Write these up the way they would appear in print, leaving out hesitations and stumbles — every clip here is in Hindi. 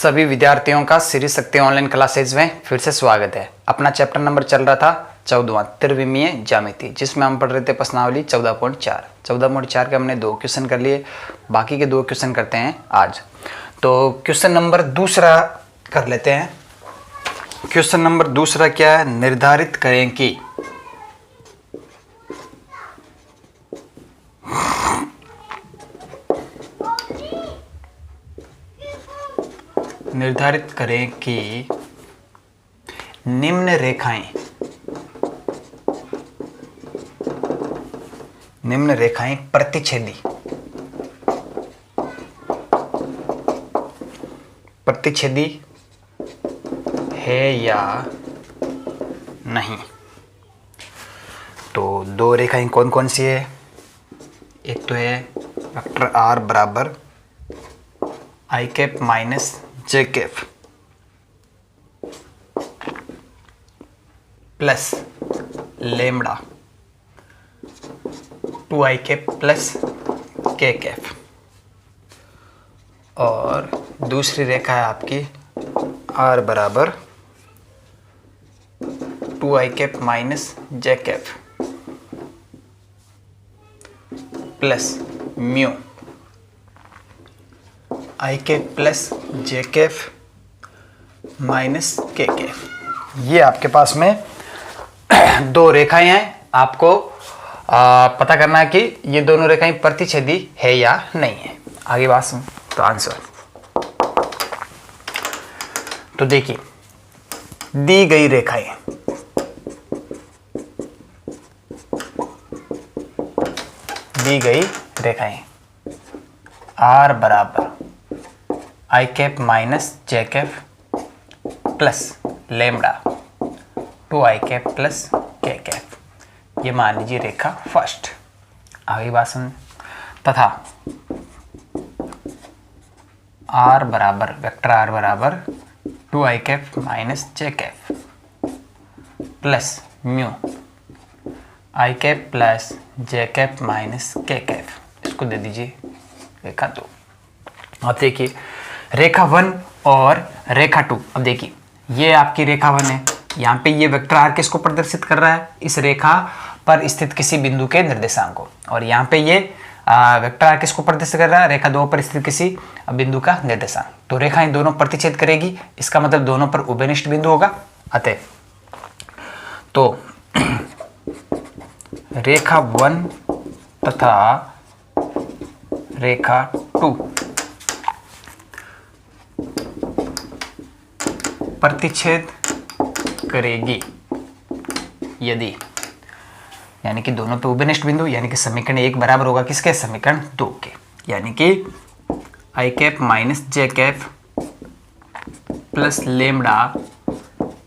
सभी विद्यार्थियों का श्री शक्ति ऑनलाइन क्लासेज में फिर से स्वागत है। अपना चैप्टर नंबर चल रहा था 14वां त्रिविमीय ज्यामिति, जिसमें हम पढ़ रहे थे प्रश्नावली 14.4। 14.4 के हमने 2 क्वेश्चन कर लिए, बाकी के 2 क्वेश्चन करते हैं आज। तो क्वेश्चन नंबर दूसरा कर लेते हैं। क्वेश्चन नंबर दूसरा क्या है? निर्धारित करें कि निम्न रेखाएं प्रतिच्छेदी है या नहीं। तो 2 रेखाएं कौन कौन सी है? एक तो है वेक्टर r बराबर i cap minus j cap plus lambda 2i cap plus k cap, और दूसरी रेखा है आपकी r बराबर 2i cap minus j cap plus mu i cap plus j cap minus k cap. ये आपके पास में 2 रेखाएं हैं। आपको पता करना है कि ये दोनों रेखाएं प्रतिच्छेदी है या नहीं है। आगे बात सुन। तो आंसर तो देखिए, दी गई रेखाएं r बराबर i cap minus j cap plus lambda 2i cap plus k cap, ये मान लीजिए रेखा फर्स्ट। आगे बात सुन। तथा r बराबर वेक्टर r बराबर 2i cap minus j cap plus mu i cap plus j cap minus k cap, इसको दे दीजिए रेखा 2। अब देखिए रेखा 1 और रेखा 2। अब देखिए ये आपकी रेखा 1 है, यहाँ पे ये वेक्टर r किसको प्रदर्शित कर रहा है? इस रेखा पर स्थित किसी बिंदु के निर्देशांक को। और यहाँ पे ये वेक्टर r किसको प्रदर्शित कर रहा है? रेखा 2 पर स्थित किसी बिंदु का निर्देशांक। तो रेखाएं दोनों प्रतिच्छेद करेगी, इसका मतलब दोनों पर उभयनिष्ठ बिंदु होगा। अतः तो रेखा 1 तथा रेखा 2 प्रतिच्छेद करेगी यदि, यानी कि दोनों पे उभयनिष्ठ बिंदु, यानी कि समीकरण 1 बराबर होगा किसके? समीकरण 2 के, यानी कि i cap minus j cap plus lambda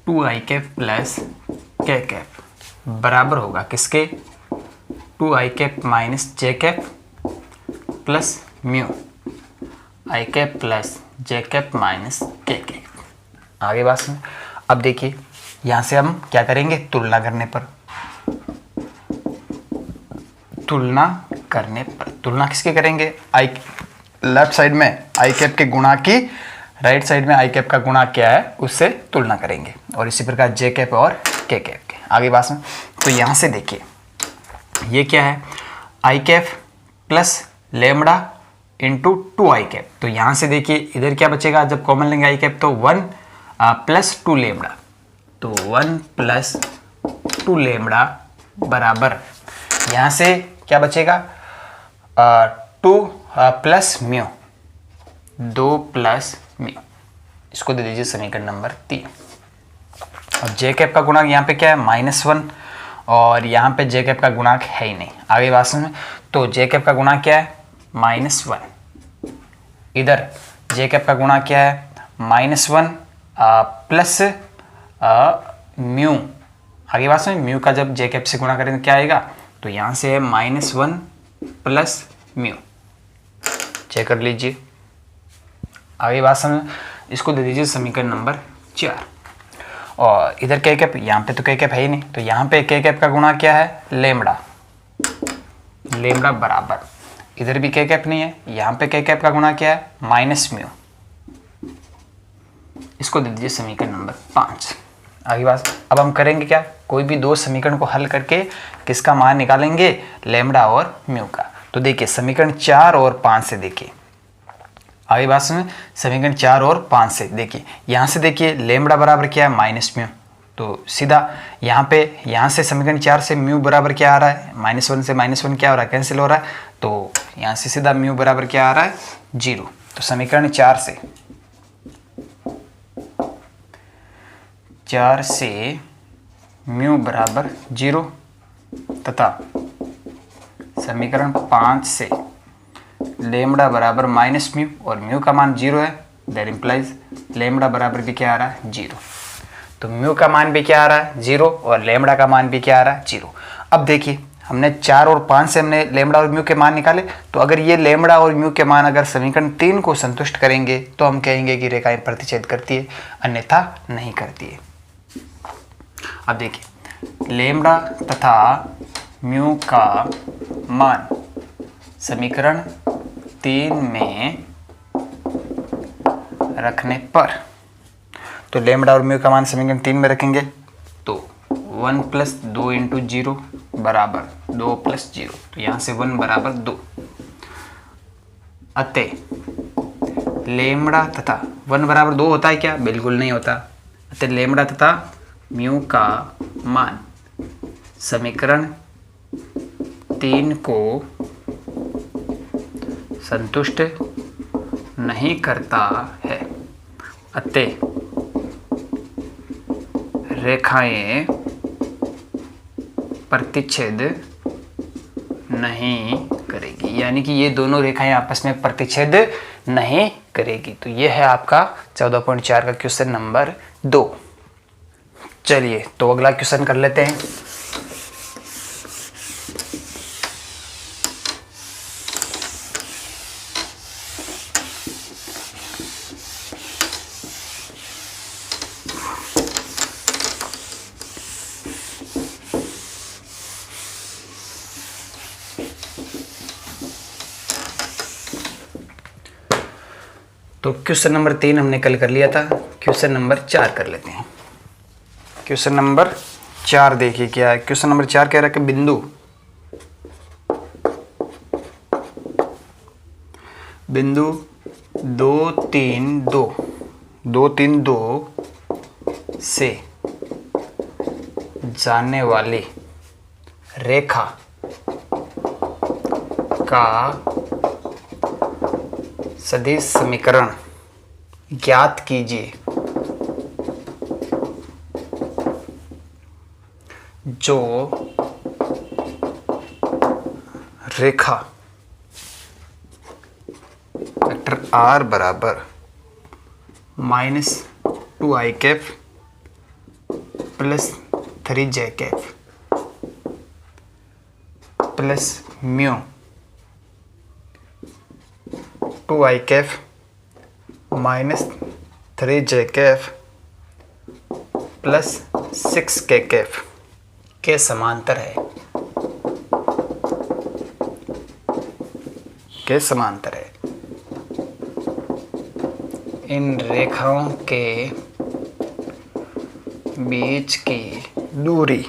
2i cap plus k cap बराबर होगा किसके? 2i cap minus j cap plus mu i cap plus j cap minus k cap. आगे बात सुन। अब देखिए यहाँ से हम क्या करेंगे? तुलना करने पर तुलना किसके करेंगे? आई लेफ्ट साइड में आई कैप के गुणा की, राइट साइड में आई कैप का गुणा क्या है उससे तुलना करेंगे, और इसी प्रकार जे कैप और के कैप के। आगे बात सुन। तो यहाँ से देखिए ये क्या है? I cap plus lambda into 2i cap. तो यहाँ से देखिए इधर क्या बचेगा? जब कॉमन लेंगे आई कैप तो 1 प्लस 2 लेमड़ा, तो 1 प्लस 2 लेमड़ा बराबर यहाँ से क्या बचेगा? 2 प्लस म्यू, 2 प्लस म्यू, इसको दे दीजिए समीकरण नंबर 3। और जे कैप का गुणांक यहाँ पे क्या है? -1, और यहाँ पे जे कैप का गुणांक है ही नहीं। आगे बात सुन। तो जे कैप का गुणांक क्या है? -1। इधर जे कैप का गुणांक क्या है? -1 प्लस म्यू। आगे बात सुन। म्यू का जब जे कैप से गुणा करेंगे क्या आएगा? तो यहाँ से है -1 प्लस म्यू, चेक कर लीजिए। आगे बात समझ, इसको दे दीजिए समीकरण नंबर 4। और इधर के कैप, यहाँ पे तो के कैप है ही नहीं, तो यहाँ पे के कैप का गुणा क्या है? लेमड़ा, लेमड़ा बराबर, इधर भी के कैप नहीं है, यहाँ पे के कैप का गुणा क्या है? माइनस म्यू, उसको दे दीजिए समीकरण नंबर 5। आगे बात, अब हम करेंगे क्या, कोई भी दो समीकरण को हल करके किसका मान निकालेंगे, लैम्बडा और म्यू का। तो देखिए समीकरण 4 और 5 से देखिए, आगे बात सुनिए, समीकरण 4 और 5 से देखिए, यहाँ से देखिए लैम्बडा बराबर क्या है, माइनस म्यू। तो सीधा यहाँ से समीकरण 4 से म्यू बराबर क्या आ रहा है, -1 से -1 क्या हो रहा है, कैंसिल हो रहा है। तो यहाँ से सीधा म्यू बराबर क्या आ रहा है, 0। तो समीकरण 4 से म्यू बराबर 0 तथा समीकरण 5 से लैम्बडा बराबर -म्यू और म्यू का मान 0 है, दैट इंप्लाइज लैम्बडा बराबर भी क्या आ रहा है, 0। तो म्यू का मान भी क्या आ रहा है, 0 और लैम्बडा का मान भी क्या आ रहा है, 0। अब देखिए हमने 4 और 5 से हमने लैम्बडा और म्यू के मान निकाले, तो अगर ये लैम्बडा और म्यू के मान अगर समीकरण 3 को संतुष्ट करेंगे तो हम कहेंगे कि रेखाएं प्रतिच्छेद करती है, अन्यथा नहीं करती है। अब देखिए लैम्बडा तथा म्यू का मान समीकरण 3 में रखने पर, तो लैम्बडा और म्यू का मान समीकरण 3 में रखेंगे तो 1 + 2 × 0 बराबर 2 + 0, तो यहाँ से 1 बराबर 2। अतः लैम्बडा तथा 1 बराबर 2 होता है क्या, बिल्कुल नहीं होता। अतः लैम्बडा तथा म्यू का मान समीकरण 3 को संतुष्ट नहीं करता है। अतः रेखाएं प्रतिच्छेद नहीं करेगी, यानी कि ये दोनों रेखाएं आपस में प्रतिच्छेद नहीं करेगी। तो ये है आपका 14.4 का क्वेश्चन नंबर 2। चलिए तो अगला क्वेश्चन कर लेते हैं। तो क्वेश्चन नंबर 3 हमने कल कर लिया था, क्वेश्चन नंबर 4 कर लेते हैं। क्वेश्चन नंबर 4 देखिए क्या है। क्वेश्चन नंबर 4 कह रहा है कि बिंदु 2, 3, 2 से जाने वाली रेखा का सदिश समीकरण ज्ञात कीजिए जो रेखा वेक्टर r बराबर -2i cap plus 3j cap plus mu 2i cap -3j cap plus 6k cap के समांतर है, इन रेखाओं के बीच की दूरी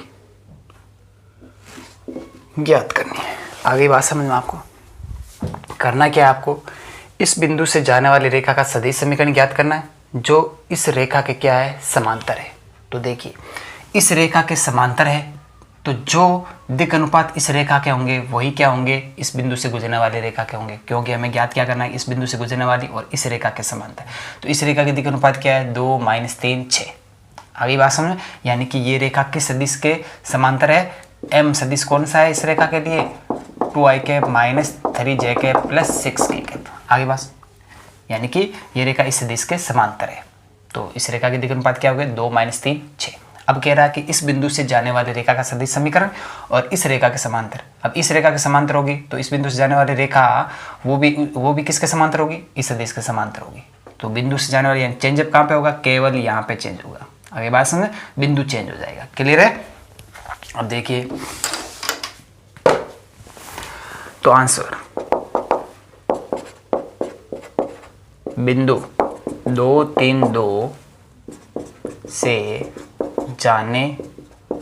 ज्ञात करनी है। आगे बात समझ में आपको करना क्या है, आपको इस बिंदु से जाने वाली रेखा का सदिश समीकरण ज्ञात करना है जो इस रेखा के क्या है, समांतर है। तो देखिए इस रेखा के समांतर है, तो जो दिक् अनुपात इस रेखा के होंगे वही क्या होंगे, इस बिंदु से गुजरने वाली रेखा के होंगे, क्योंकि हमें ज्ञात क्या करना है, इस बिंदु से गुजरने वाली और इस रेखा के समांतर। तो इस रेखा के दिक् अनुपात क्या है, 2 - 3 6। आगे बात समझ, यानी कि ये रेखा किस सदिश के समांतर है, m सदिश कौन सा है इस रेखा के लिए, 2i cap -3j cap plus 6k cap. आगे बात, यानी कि ये रेखा इस सदिश के समांतर है। तो इस रेखा के दिक् अनुपात क्या हो गया, 2 - 3 6। अब कह रहा है कि इस बिंदु से जाने वाली रेखा का सदिश समीकरण और इस रेखा के समांतर। अब इस रेखा के समांतर होगी तो इस बिंदु से जाने वाली रेखा वो भी किसके समांतर होगी, इस सदिश के समांतर होगी। तो बिंदु से जाने वाली चेंजअप कहाँ पे होगा, केवल यहाँ पे चेंज होगा। आगे बात समझे, बिंदु चेंज हो जाएगा। क्लियर है। अब देखिए तो आंसर बिंदु 2, 3, 2 से जाने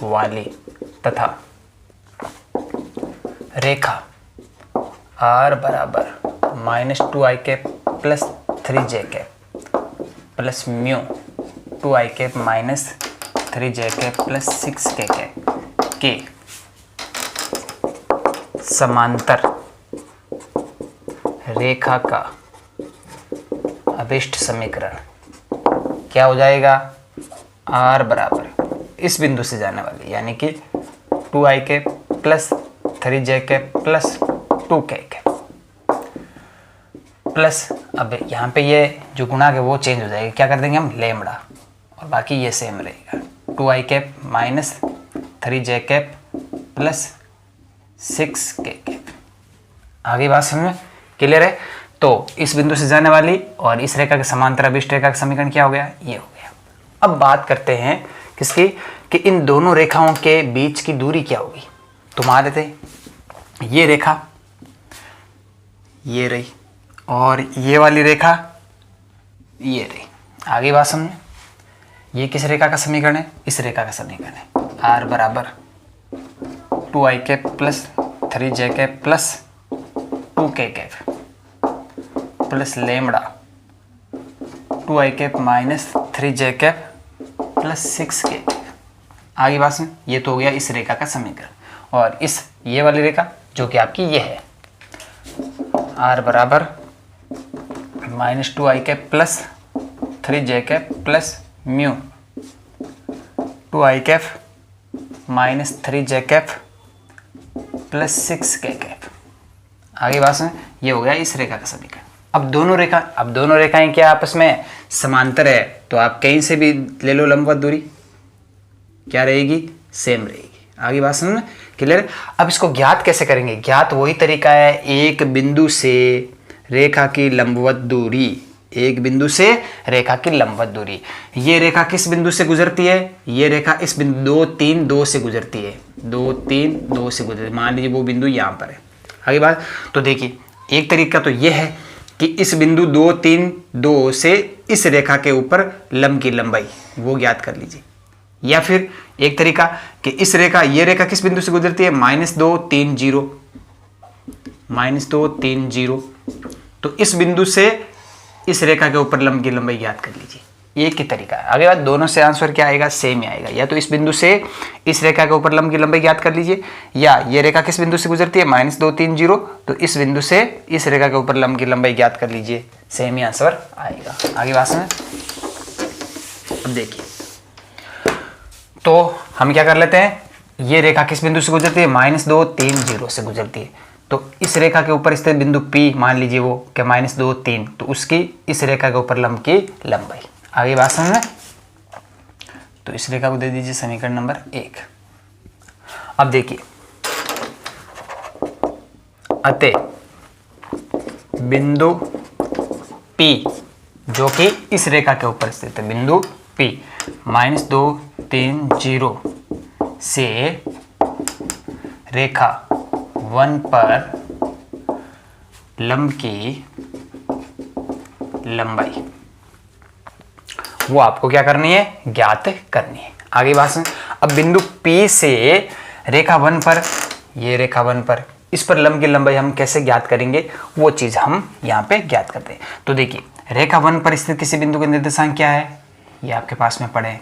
वाली तथा रेखा r बराबर -2i cap plus 3j cap plus mu 2i cap minus 3j cap plus 6k cap के समांतर रेखा का अभिष्ट समीकरण क्या हो जाएगा? r बराबर इस बिंदु से जाने वाली यानी कि 2i cap plus 3j cap plus 2k cap plus, अब यहाँ पे ये जो गुणा है वो चेंज हो जाएगा, क्या कर देंगे हम? लेमड़ा, और बाकी ये सेम रहेगा 2i cap minus 3j cap plus 6k cap. आगे बात समझ में क्लियर है? तो इस बिंदु से जाने वाली और इस रेखा के समांतर अभिष्ट रेखा का समीकरण क्या हो गया? ये हो गया। अब बात करते हैं किसकी, कि इन दोनों रेखाओं के बीच की दूरी क्या होगी। तो मान लेते हैं ये रेखा ये रही और ये वाली रेखा ये रही। आगे बात समझ, ये किस रेखा का समीकरण है? इस रेखा का समीकरण है। r बराबर 2i cap plus 3j cap plus 2k cap plus lambda 2i cap minus 3j cap plus 6k cap. आगे बात में, ये तो हो गया इस रेखा का समीकरण। और इस ये वाली रेखा जो कि आपकी ये है, r बराबर -2i cap plus 3j cap plus mu 2i cap minus 3j cap plus 6k cap. आगे बात में, ये हो गया इस रेखा का समीकरण। अब दोनों रेखाएं क्या आपस में समांतर है, तो आप कहीं से भी ले लो लंबवत दूरी, क्या रहेगी? सेम रहेगी। आगे बात समझ में क्लियर? अब इसको ज्ञात कैसे करेंगे? ज्ञात वही तरीका है, एक बिंदु से रेखा की लंबवत दूरी, एक बिंदु से रेखा की लंबवत दूरी। ये रेखा किस बिंदु से गुजरती है? ये रेखा इस बिंदु 2 3 2 से गुजरती है, 2 3 2 से गुजरती है। मान लीजिए वो बिंदु यहाँ पर है। आगे बात, तो देखिए एक तरीका तो ये है कि इस बिंदु 2 3 2 से इस रेखा के ऊपर लंब की लंबाई वो ज्ञात कर लीजिए, या फिर एक तरीका कि इस रेखा, ये रेखा किस बिंदु से गुजरती है? -2 3 0, -2 3 0, तो इस बिंदु से इस रेखा के ऊपर लंब की लंबाई ज्ञात कर लीजिए। एक ही तरीका है। आगे बात, दोनों से आंसर क्या आएगा? सेम ही आएगा। या तो इस बिंदु से इस रेखा के ऊपर लंब की लंबाई ज्ञात कर लीजिए, या ये रेखा किस बिंदु से गुजरती है? -2 3 0, तो इस बिंदु से इस रेखा के ऊपर लंब की लंबाई ज्ञात कर लीजिए, सेम ही आंसर आएगा। आगे बात समझ। अब देखिए, तो हम क्या कर लेते हैं, ये रेखा किस बिंदु से गुजरती है? -2 3 0 से गुजरती है। तो इस रेखा के ऊपर स्थित बिंदु P मान लीजिए वो क्या -2 3, तो उसकी इस रेखा के ऊपर लंब की लंबाई। आगे बात समझ में? तो इस रेखा को दे दीजिए समीकरण नंबर 1। अब देखिए, अतः बिंदु P जो कि इस रेखा के ऊपर स्थित है, बिंदु P -2 3 0 से रेखा 1 पर लंब की लंबाई वो आपको क्या करनी है? ज्ञात करनी है। आगे बात सुन। अब बिंदु P से रेखा 1 पर, ये रेखा 1 पर, इस पर लंब की लंबाई हम कैसे ज्ञात करेंगे, वो चीज हम यहाँ पे ज्ञात करते हैं। तो देखिए, रेखा 1 पर स्थित किसी बिंदु के निर्देशांक क्या है? ये आपके पास में पड़े।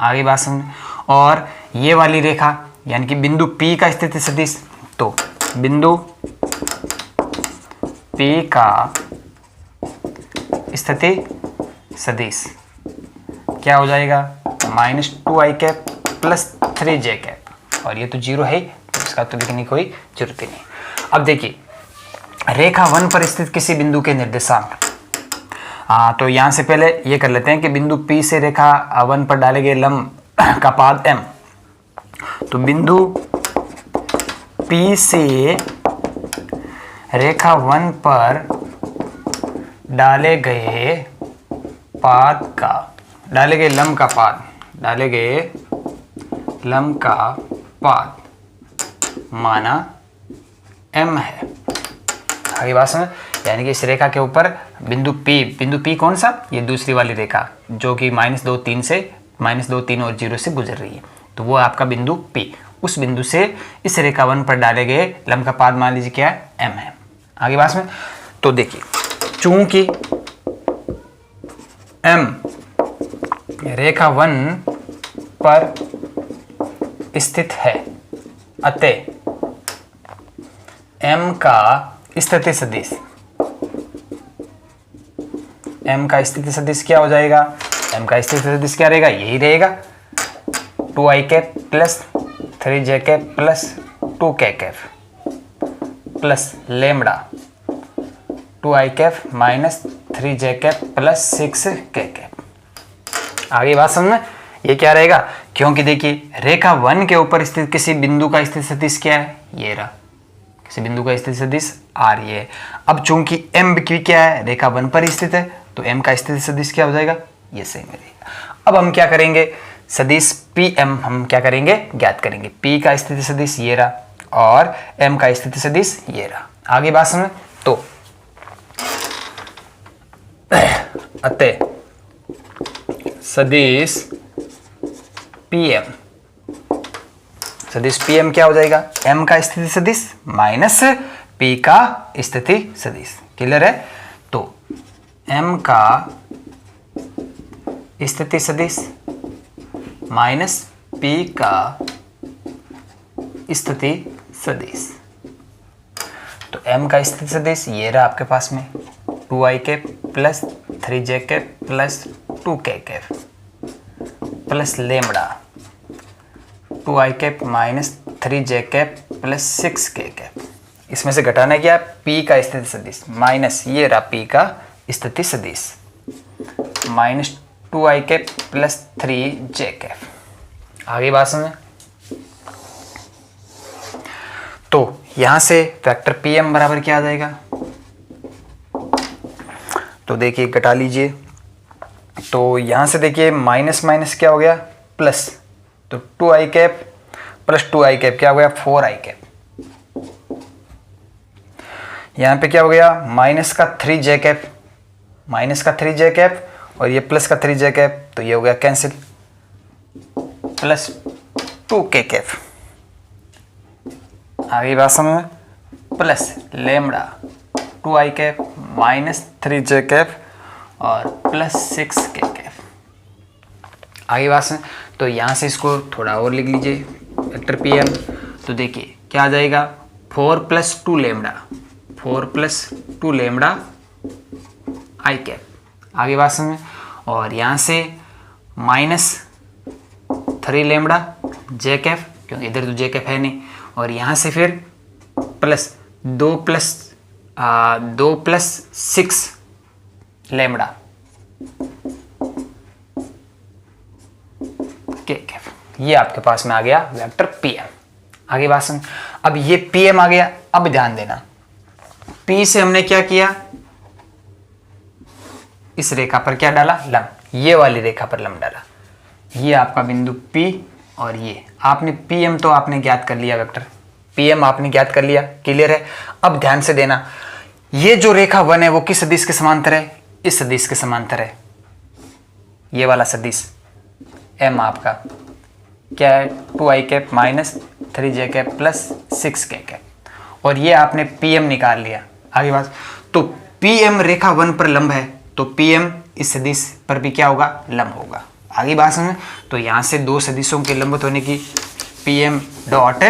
आगे बात समझ। और ये वाली रेखा यानी कि बिंदु P का स्थिति सदिश, तो बिंदु P का स्थिति सदिश क्या हो जाएगा? -2i cap plus 3j cap, और ये तो 0 है, तो इसका तो लिखने की कोई जरूरत ही नहीं। अब देखिए, रेखा 1 पर स्थित किसी बिंदु के निर्देशांक, तो यहाँ से पहले ये कर लेते हैं कि बिंदु P से रेखा 1 पर डाले गए लंब का पाद m। तो बिंदु P से रेखा 1 पर डाले गए लंब का पाद माना m है। आगे बात समझ। यानी कि इस रेखा के ऊपर बिंदु P कौन सा, ये दूसरी वाली रेखा जो कि -2 3 से -2 3 और 0 से गुजर रही है, तो वो आपका बिंदु P, उस बिंदु से इस रेखा 1 पर डाले गए लंब का पाद मान लीजिए क्या है, M है। आगे बात में तो देखिए, चूंकि M रेखा 1 पर स्थित है, अतः M का स्थिति सदिश, M का स्थिति सदिश क्या हो जाएगा, M का स्थिति सदिश क्या रहेगा, यही रहेगा 2i cap plus 3j cap plus 2k cap plus lambda 2i cap minus 3j cap plus 6k cap. आगे बात समझ में, ये क्या रहेगा, क्योंकि देखिए रेखा 1 के ऊपर स्थित किसी बिंदु का स्थिति सदिश क्या है, ये रहा, किसी बिंदु का स्थिति सदिश r ये है। अब चूंकि m भी क्या है, रेखा 1 पर स्थित है, तो m का स्थिति सदिश क्या हो जाएगा, ये सही मिलेगा। अब हम क्या करेंगे, सदिश Pm हम क्या करेंगे, ज्ञात करेंगे। P का स्थिति सदिश ये रहा और M का स्थिति सदिश ये रहा। आगे बात समझ, तो अतः सदिश Pm क्या हो जाएगा, M का स्थिति सदिश माइनस P का स्थिति सदिश। क्लियर है, तो M का स्थिति सदिश माइनस P का स्थिति सदिश, तो M का स्थिति सदिश ये रहा आपके पास में 2i cap plus 3j cap plus 2k cap plus lambda 2i cap minus 3j cap plus 6k cap. इसमें से घटाना क्या है, P का स्थिति सदिश माइनस ये रहा P का स्थिति सदिश minus 2i cap plus 3j cap. आगे बात समझे, तो यहां से वेक्टर Pm बराबर क्या आ जाएगा, तो देखिए घटा लीजिए, तो यहां से देखिए माइनस माइनस क्या हो गया प्लस, तो 2i cap plus 2i cap क्या हो गया 4i कैप, यहां पे क्या हो गया माइनस का 3j कैप, माइनस का 3j कैप और ये प्लस का 3j कैप, तो ये हो गया कैंसिल, प्लस 2k कैप। आगे बात समझ, plus lambda 2i cap minus 3j cap और प्लस 6k कैप। आगे बात समझ, तो यहाँ से इसको थोड़ा और लिख लीजिए वेक्टर Pm, तो देखिए क्या आ जाएगा 4 plus 2 lambda, 4 plus 2 lambda i cap. आगे बात समझ, और यहाँ से माइनस 3 लेमड़ा j कैप, क्योंकि इधर तो j कैप है नहीं, और यहाँ से फिर plus 2 plus 6 lambda k cap. ये आपके पास में आ गया वेक्टर Pm। आगे बात समझ, अब ये Pm आ गया। अब ध्यान देना, P से हमने क्या किया, इस रेखा पर क्या डाला, लंब, ये वाली रेखा पर लंब डाला, ये आपका बिंदु P और ये आपने Pm तो आपने ज्ञात कर लिया, वेक्टर Pm आपने ज्ञात कर लिया। क्लियर है, अब ध्यान से देना, ये जो रेखा 1 है वो किस सदिश के समांतर है, इस सदिश के समांतर है। ये वाला सदिश M आपका क्या है 2i cap minus 3j cap plus 6k cap, और ये आपने Pm निकाल लिया। आगे बात, तो Pm रेखा 1 पर लंब है, तो Pm इस सदिश पर भी क्या होगा, लंब होगा। आगे बात समझ, तो यहाँ से दो सदिशों के लंबवत होने की Pm डॉट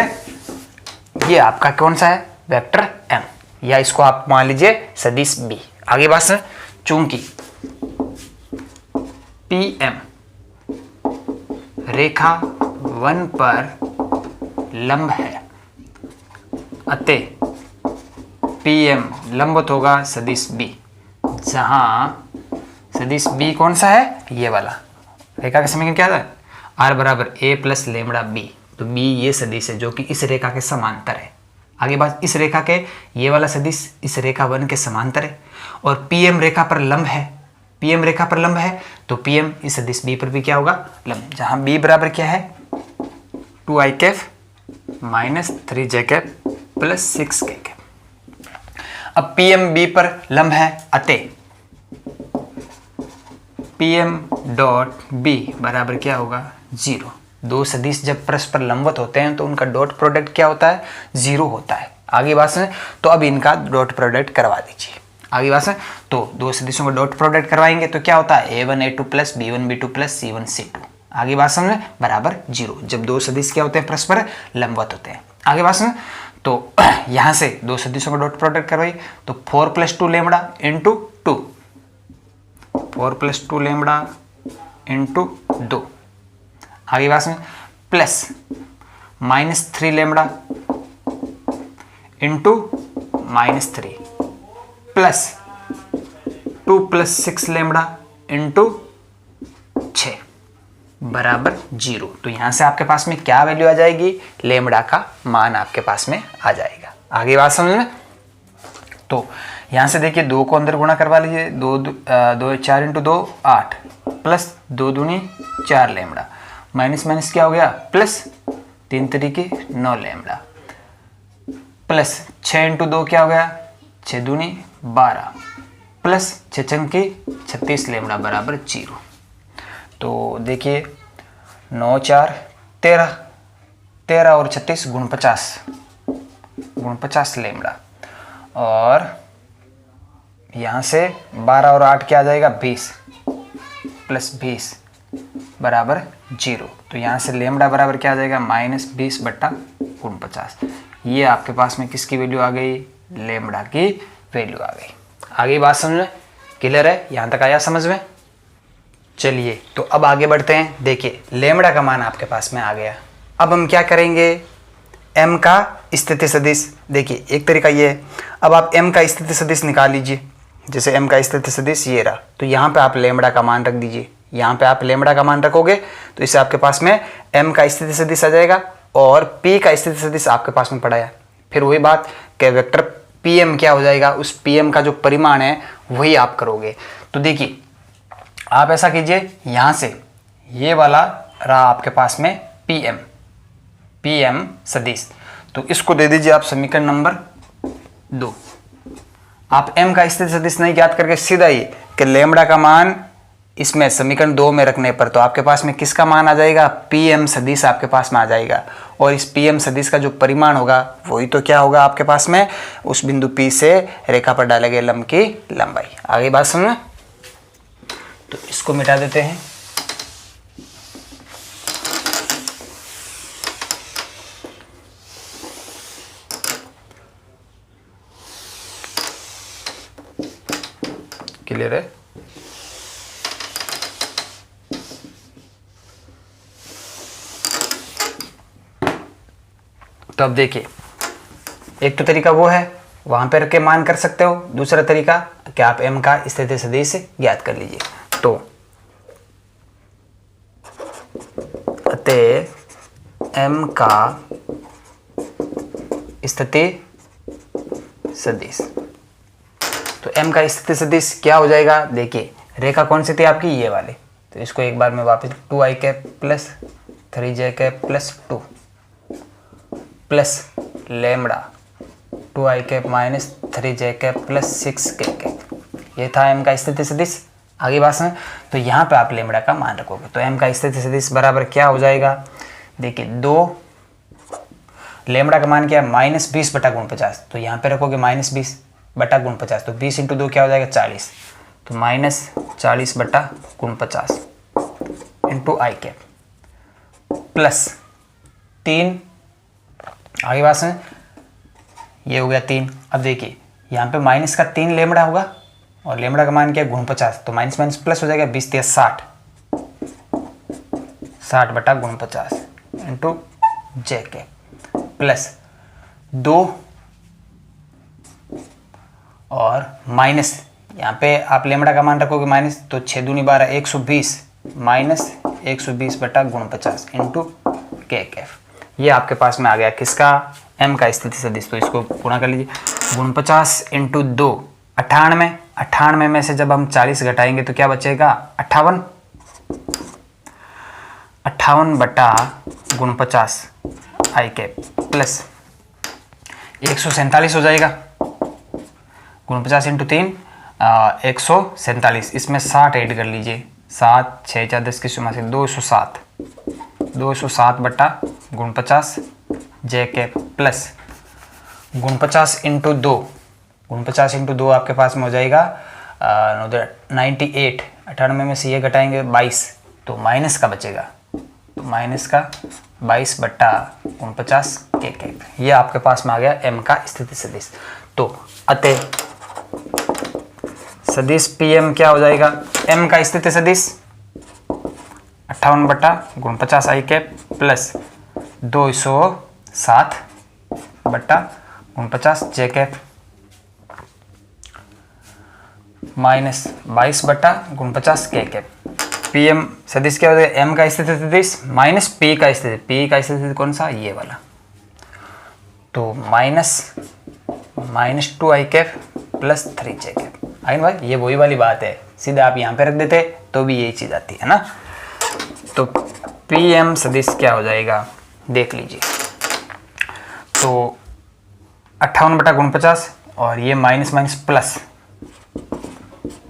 ये आपका कौन सा है, वेक्टर M, या इसको आप मान लीजिए सदिश B। आगे बात समझ, चूंकि Pm रेखा 1 पर लंब है, अतः Pm लंबवत होगा सदिश B, जहां सदिश B कौन सा है, ये वाला। रेखा का समीकरण क्या है, r बराबर a प्लस लेमड़ा b, तो b ये सदिश है जो कि इस रेखा के समांतर है। आगे बात, इस रेखा के ये वाला सदिश इस रेखा 1 के समांतर है, और Pm रेखा पर लंब है, Pm रेखा पर लंब है, तो Pm इस सदिश b पर भी क्या होगा, लंब, जहां b बराबर क्या है 2i cap minus 3j cap plus 6k cap. अब PM B पर लंब है, अतः PM डॉट B बराबर क्या होगा 0। दो सदिश जब परस्पर लंबवत होते हैं तो उनका डॉट प्रोडक्ट क्या होता है 0 होता है। आगे बात सुन, तो अब इनका डॉट प्रोडक्ट करवा दीजिए। आगे बात सुन, तो दो सदिशों का डॉट प्रोडक्ट करवाएंगे तो क्या होता है A1 A2 plus B1 B2 plus C1 C2। आगे बात समझ में, बराबर 0 जब दो सदिश क्या होते हैं परस्पर लंबवत होते हैं। आगे बात समझ, तो यहाँ से दो सदिशों का डॉट प्रोडक्ट करवाइए तो 4 + 2 लैम्बडा इंटू 2, 4 + 2 लैम्बडा इंटू 2। आगे बात समझ, plus -3 lambda into -3 plus 2 + 6 lambda into 6 बराबर 0। तो यहां से आपके पास में क्या वैल्यू आ जाएगी, लैम्बडा का मान आपके पास में आ जाएगा। आगे बात समझ में, तो यहां से देखिए 2 को अंदर गुणा करवा लीजिए, 2 4 × 2 8 प्लस 2 दूनी 4 लैम्बडा माइनस माइनस क्या हो गया प्लस 3 तरीके 9 लैम्बडा प्लस 6 × 2 क्या हो गया 6 दूनी 12 प्लस 6 चंकी 36 लैम्बडा बराबर 0। तो देखिए 9 4 13, 13 और 36 गुण 50 लैम्बडा, और यहाँ से 12 और 8 क्या आ जाएगा 20 प्लस 20 बराबर 0। तो यहाँ से लैम्बडा बराबर क्या आ जाएगा -20 बट्टा गुण 50। ये आपके पास में किसकी वैल्यू आ गई, लैम्बडा की वैल्यू आ गई। आगे बात समझ में क्लियर है, यहाँ तक आया समझ में। चलिए तो अब आगे बढ़ते हैं। देखिए लैम्बडा का मान आपके पास में आ गया। अब हम क्या करेंगे, m का स्थिति सदिश। देखिए एक तरीका ये है, अब आप m का स्थिति सदिश निकाल लीजिए। जैसे m का स्थिति सदिश ये रहा, तो यहाँ पे आप लैम्बडा का मान रख दीजिए। यहाँ पे आप लैम्बडा का मान रखोगे तो इससे आपके पास में m का स्थिति सदिश आ जाएगा और p का स्थिति सदिश आपके पास में पड़ा है। फिर वही बात कि वेक्टर pm क्या हो जाएगा, उस pm का जो परिमाण है वही आप करोगे। तो देखिए आप ऐसा कीजिए, यहाँ से ये वाला रहा आपके पास में pm सदिश, तो इसको दे दीजिए आप समीकरण नंबर 2। आप m का स्थिति सदिश नहीं ज्ञात करके सीधा ही कि लैम्बडा का मान इसमें समीकरण 2 में रखने पर तो आपके पास में किसका मान आ जाएगा, pm सदिश आपके पास में आ जाएगा। और इस pm सदिश का जो परिमाण होगा वही तो क्या होगा आपके पास में, उस बिंदु P से रेखा पर डाले गए लंब की लंबाई। आगे बात समझ में, तो इसको मिटा देते हैं। क्लियर है। तो अब देखिए एक तो तरीका वो है वहां पर रख के मान कर सकते हो, दूसरा तरीका कि आप m का स्थिति सदिश ज्ञात कर लीजिए। तो अतः m का स्थिति सदिश, तो m का स्थिति सदिश क्या हो जाएगा, देखिए रेखा कौन सी थी आपकी, ये वाली। तो इसको एक बार में वापस 2i cap plus 3j cap plus 2 plus lambda 2i cap minus 3j cap plus 6k cap, ये था m का स्थिति सदिश। आगे बात में, तो यहाँ पे आप लैम्बडा का मान रखोगे तो m का स्थिति सदिश बराबर क्या हो जाएगा, देखिए 2 लैम्बडा का मान क्या है -20 बटा गुण 50, तो यहाँ पे रखोगे -20 बटा गुण 50, तो 20 × 2 क्या हो जाएगा 40, तो -40 बटा गुण 50 इंटू आई कैप प्लस 3, आगे बात में ये हो गया 3। अब देखिए यहाँ पे माइनस का 3 लैम्बडा होगा और लैम्बडा का मान क्या है गुण 50, तो माइनस माइनस प्लस हो जाएगा 20 × 60 बटा गुण 50 इंटू जे के प्लस 2 और माइनस यहाँ पे आप लैम्बडा का मान रखोगे माइनस, तो 6 दूनी 12 120 माइनस 120 बटा गुण 50 इंटू के कैफ। ये आपके पास में आ गया किसका, m का स्थिति सदिश। तो इसको पूरा कर लीजिए, गुण 50 इंटू 2 98, 98 में से जब हम 40 घटाएंगे तो क्या बचेगा 58, 58 बटा गुण 50 आई कैप प्लस 147 हो जाएगा 49 इंटू 3 147, इसमें 60 ऐड कर लीजिए, 7 6 4 10 की सुमा से 207, 207 बटा 49 जे कैप प्लस 49 इंटू 2, 49 इंटू 2 आपके पास में हो जाएगा 98, 98 में से ये घटाएंगे 22, तो माइनस का बचेगा, तो माइनस का 22 बट्टा 49 के कैप। ये आपके पास में आ गया m का स्थिति सदिश। तो अतः सदिश pm क्या हो जाएगा, m का स्थिति सदिश 58 बट्टा 49 आई कैप प्लस 207 बट्टा 49 जे कैप माइनस 22 बट्टा 49 के कैप। पीएम सदिश क्या हो जाएगा, m का स्थिति सदिश माइनस p का स्थिति, p का स्थिति कौन सा, ये वाला, तो माइनस 2 आई कैप प्लस 3 जे कैप। आइन भाई ये वही वाली बात है, सीधा आप यहाँ पे रख देते तो भी यही चीज़ आती है ना। तो पीएम सदिश क्या हो जाएगा देख लीजिए, तो 58 बटा 49 और ये माइनस माइनस प्लस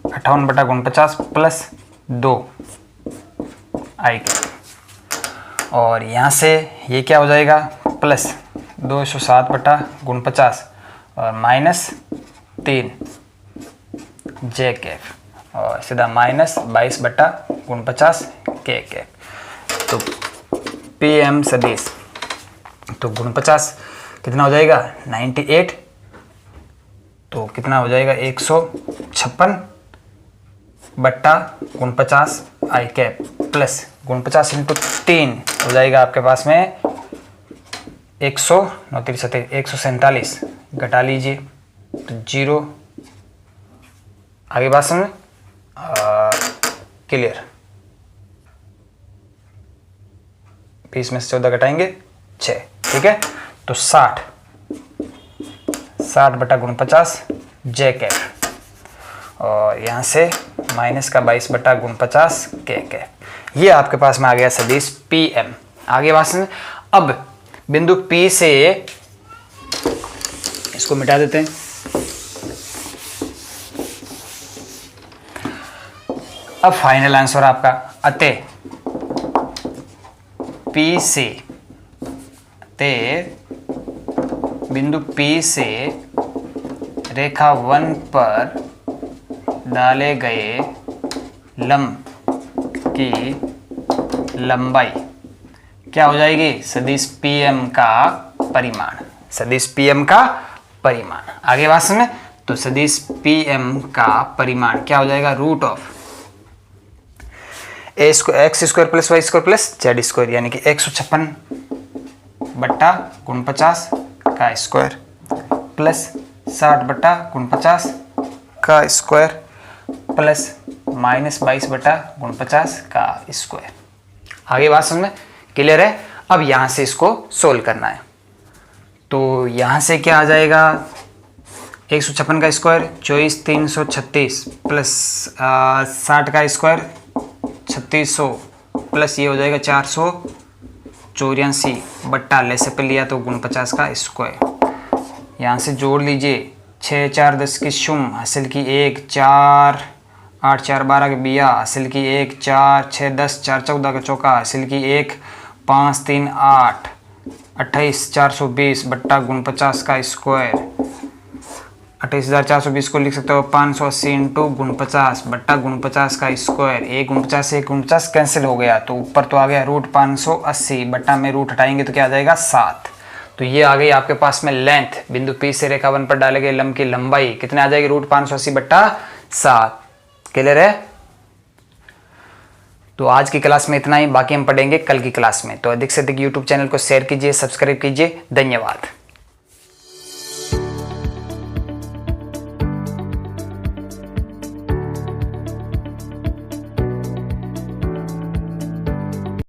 58 बटा 49 प्लस 2 आई कैप, और यहाँ से ये क्या हो जाएगा प्लस 207 बटा 49 और माइनस 3 जे कैप और सीधा माइनस 22 बटा 49 के कैप। तो पीएम सदिश तो 49 कितना हो जाएगा 98, तो कितना हो जाएगा 156 बट्टा 49 आई कैप प्लस 49 इंटू 3 हो जाएगा आपके पास में 147 घटा लीजिए तो 0। आगे बात समझ क्लियर। 20 में से 14 घटाएंगे 6, ठीक है। तो 60 बटा 49 जे कैप और यहाँ से माइनस का 22 बटा 49 के कैप। ये आपके पास में आ गया सदिश पीएम। आगे बात समझ। अब बिंदु P से इसको मिटा देते हैं। अब फाइनल आंसर आपका अतः P से बिंदु P से रेखा 1 पर डाले गए लंब की लंबाई क्या हो जाएगी सदिश पीएम का परिमाण, सदिश पीएम का परिमाण। आगे बात समझ। तो सदिश पीएम का परिमाण क्या हो जाएगा root of x square plus y square plus z square, यानी कि 156 बट्टा 49 का स्क्वायर प्लस 60 बट्टा 49 का स्क्वायर प्लस माइनस 22 बटा 49 का स्क्वायर। आगे बात समझ में क्लियर है। अब यहाँ से इसको सोल्व करना है, तो यहाँ से क्या आ जाएगा 156 का स्क्वायर 24 336 प्लस 60 का स्क्वायर 3600 प्लस ये हो जाएगा 484 बट्टा लेसे पे लिया तो 49 का स्क्वायर। यहाँ से जोड़ लीजिए 6 4 10 की शुम हासिल की 1 4 8 4 12 के बिया हासिल की 1 4 6 10 4 14 का चौका हासिल की 1 5 3 8 28 420 बट्टा 49 का स्क्वायर। 28,420 को लिख सकते हो 580 इंटू 49 बट्टा 49 का स्क्वायर। 1 से 49 कैंसिल हो गया तो ऊपर तो आ गया रूट 580 बट्टा में रूट हटाएंगे तो क्या आ जाएगा 7। तो ये आ गई आपके पास में लेंथ बिंदु P से रेखा 1 पर डाले गए लंब की लंबाई कितने आ जाएगी रूट 580 बट्टा 7। क्लियर है। तो आज की क्लास में इतना ही, बाकी हम पढ़ेंगे कल की क्लास में। तो अधिक से अधिक यूट्यूब चैनल को शेयर कीजिए, सब्सक्राइब कीजिए। धन्यवाद।